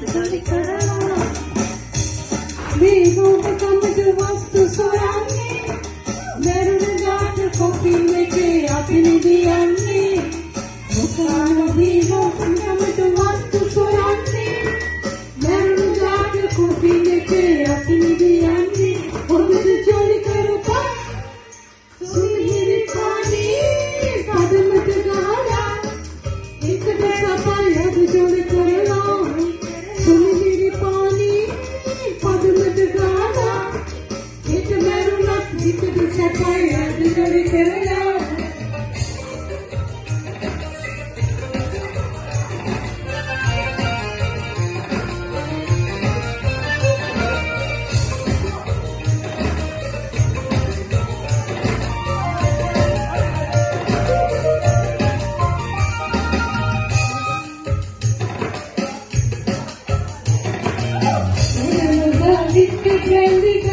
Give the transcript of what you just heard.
ජොලි කරලා මේ රූපකමට වස්තු සොයන්නේ මරුණ ගාට කොපි එකේ අපි නිදියන්නේ මොකාන මේ රූපකමට වස්තු සොයන්නේ මරුණ ගාට කොපි එකේ අපි නිදියන්නේ හොඳට ජොලි කරපන් සුමිහිරි පානේ පදමට ගහලා එකට සපයි අද ජොලි කරලා සුමිහිරි පානේ පදමට ගහලා එකට මරුණත් එකට සපයි අද ජොලි කරලා Kelly,